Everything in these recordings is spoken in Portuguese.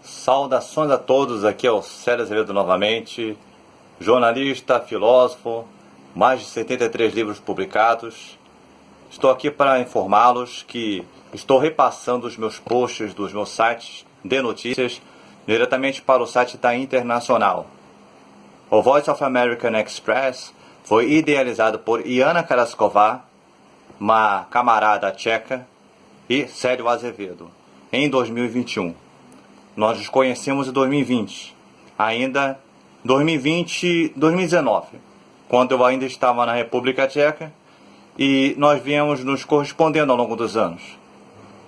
Saudações a todos, aqui é o Célio Azevedo novamente, jornalista, filósofo, mais de 73 livros publicados. Estou aqui para informá-los que estou repassando os meus posts dos meus sites de notícias diretamente para o site da Internacional. O Voice of American Express foi idealizado por Iana Karasková, uma camarada tcheca, e Célio Azevedo, em 2021. Nós nos conhecemos em 2020, ainda 2019, quando eu ainda estava na República Tcheca, e nós viemos nos correspondendo ao longo dos anos.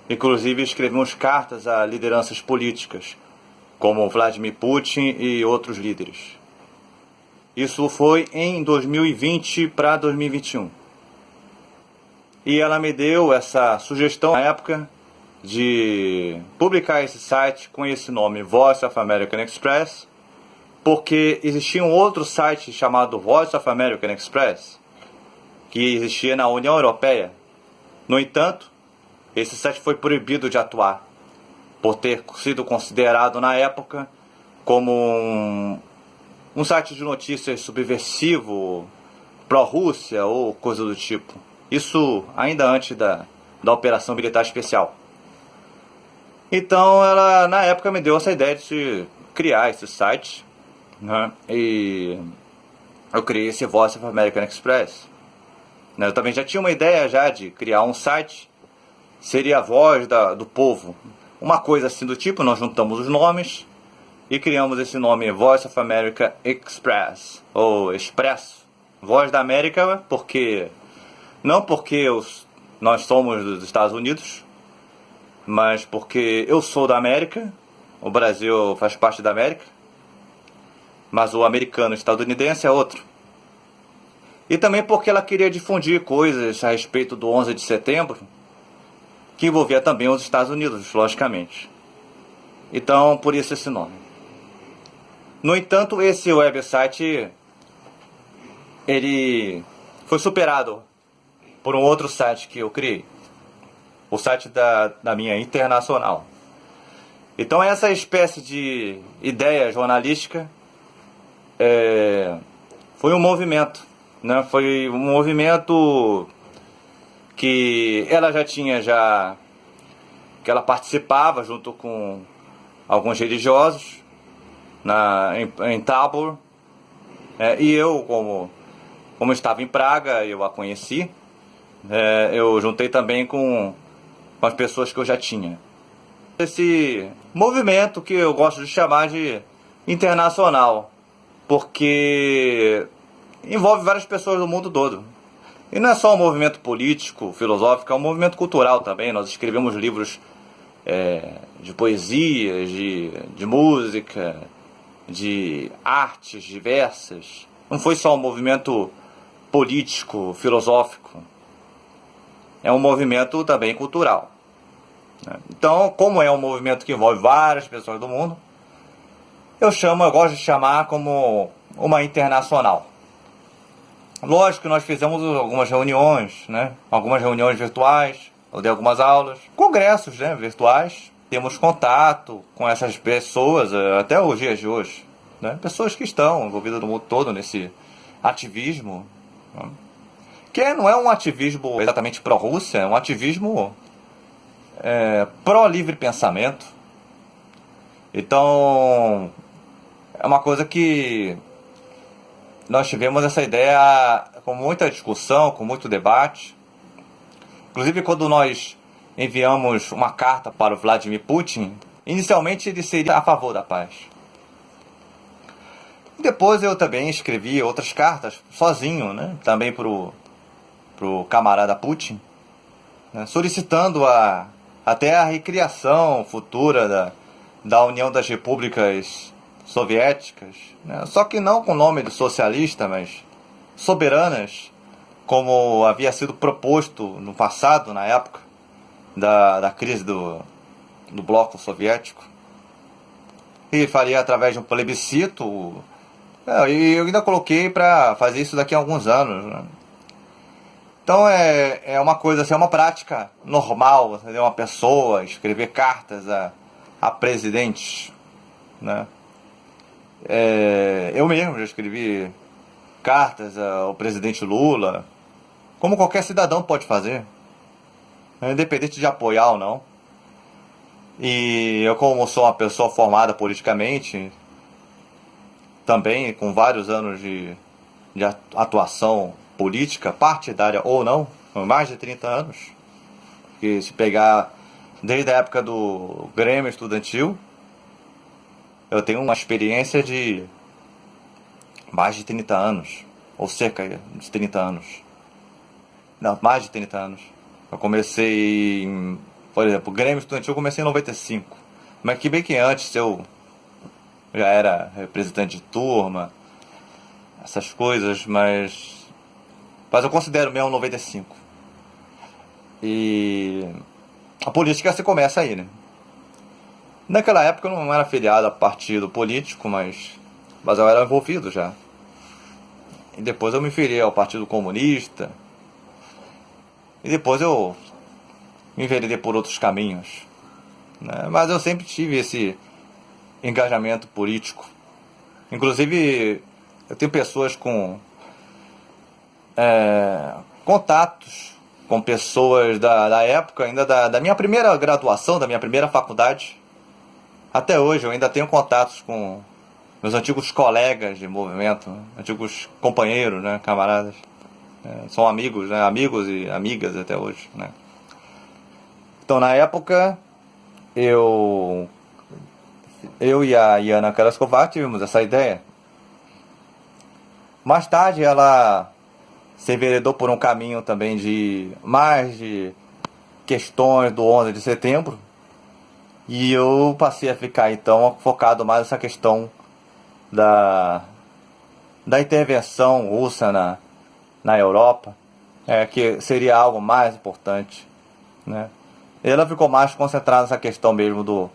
Inclusive escrevemos cartas a lideranças políticas, como Vladimir Putin e outros líderes. Isso foi em 2020 para 2021. E ela me deu essa sugestão na época de publicar esse site com esse nome, Voice of American Express, porque existia um outro site chamado Voice of American Express, que existia na União Europeia. No entanto, esse site foi proibido de atuar, por ter sido considerado na época como um site de notícias subversivo, pró-Rússia ou coisa do tipo. Isso ainda antes da Operação Militar Especial. Então ela na época me deu essa ideia de criar esse site, né? E eu criei esse Voice of American Express. Eu também já tinha uma ideia já de criar um site, seria a voz do povo. Uma coisa assim do tipo, nós juntamos os nomes e criamos esse nome Voice of America Express, ou Expresso. Voz da América, porque não porque nós somos dos Estados Unidos, mas porque eu sou da América, o Brasil faz parte da América, mas o americano estadunidense é outro. E também porque ela queria difundir coisas a respeito do 11 de setembro, que envolvia também os Estados Unidos, logicamente. Então, por isso esse nome. No entanto, esse website, ele foi superado por um outro site que eu criei, o site da minha Internacional. Então essa espécie de ideia jornalística foi um movimento, né? Foi um movimento que ela já tinha, que ela participava junto com alguns religiosos em Tábor, e eu, como estava em Praga, eu a conheci. Eu juntei também com as pessoas que eu já tinha. Esse movimento que eu gosto de chamar de internacional, porque envolve várias pessoas do mundo todo. E não é só um movimento político, filosófico, é um movimento cultural também. Nós escrevemos livros de poesias, de música, de artes diversas. Não foi só um movimento político, filosófico. É um movimento também cultural. Então, como é um movimento que envolve várias pessoas do mundo, eu gosto de chamar como uma internacional. Lógico que nós fizemos algumas reuniões, né? Algumas reuniões virtuais, eu dei algumas aulas, congressos, né, virtuais. Temos contato com essas pessoas até os dias de hoje, né? Pessoas que estão envolvidas no mundo todo nesse ativismo, né? Que não é um ativismo exatamente pró-Rússia, é um ativismo pró-livre pensamento. Então, é uma coisa que nós tivemos essa ideia com muita discussão, com muito debate. Inclusive, quando nós enviamos uma carta para o Vladimir Putin, inicialmente ele seria a favor da paz. Depois eu também escrevi outras cartas, sozinho, né? Também para o camarada Putin, né? Solicitando até a recriação futura da União das Repúblicas Soviéticas, né? Só que não com o nome de socialista, mas soberanas, como havia sido proposto no passado, na época da crise do bloco soviético. E faria através de um plebiscito. E eu ainda coloquei para fazer isso daqui a alguns anos, né? Então é uma coisa assim, é uma prática normal, uma pessoa escrever cartas a presidentes né? Eu mesmo já escrevi cartas ao presidente Lula, como qualquer cidadão pode fazer, né, independente de apoiar ou não. E eu, como sou uma pessoa formada politicamente, também com vários anos de atuação política, partidária ou não, mais de 30 anos, que se pegar desde a época do Grêmio Estudantil, eu tenho uma experiência de mais de 30 anos, ou cerca de 30 anos. Não, mais de 30 anos. Eu comecei por exemplo, o Grêmio Estudantil eu comecei em 95. Mas que bem que antes eu já era representante de turma, essas coisas, mas eu considero mesmo 95. E a política se começa aí, né? Naquela época eu não era filiado a partido político, mas eu era envolvido já. E depois eu me filiei ao Partido Comunista. E depois eu me enveredei por outros caminhos, né? Mas eu sempre tive esse engajamento político. Inclusive, eu tenho pessoas com contatos com pessoas da época, ainda da minha primeira graduação, da minha primeira faculdade. Até hoje eu ainda tenho contatos com meus antigos colegas de movimento, antigos companheiros, né, camaradas. São amigos, né, amigos e amigas até hoje, né. Então, na época, eu e a Iana Karaskovar tivemos essa ideia. Mais tarde, ela se enveredou por um caminho também de questões do 11 de setembro. E eu passei a ficar, então, focado mais nessa questão da intervenção russa na Europa, que seria algo mais importante, né? Ela ficou mais concentrada nessa questão mesmo do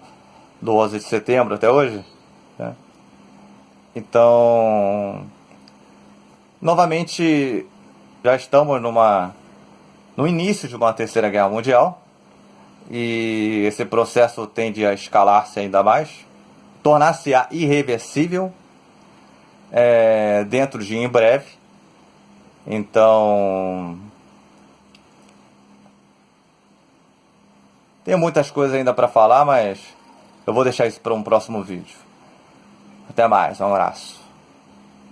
11 de setembro até hoje, né? Então, novamente, já estamos no início de uma terceira guerra mundial, e esse processo tende a escalar-se ainda mais, tornar-se-á irreversível dentro de em breve. Então, tem muitas coisas ainda para falar, mas eu vou deixar isso para um próximo vídeo. Até mais, um abraço.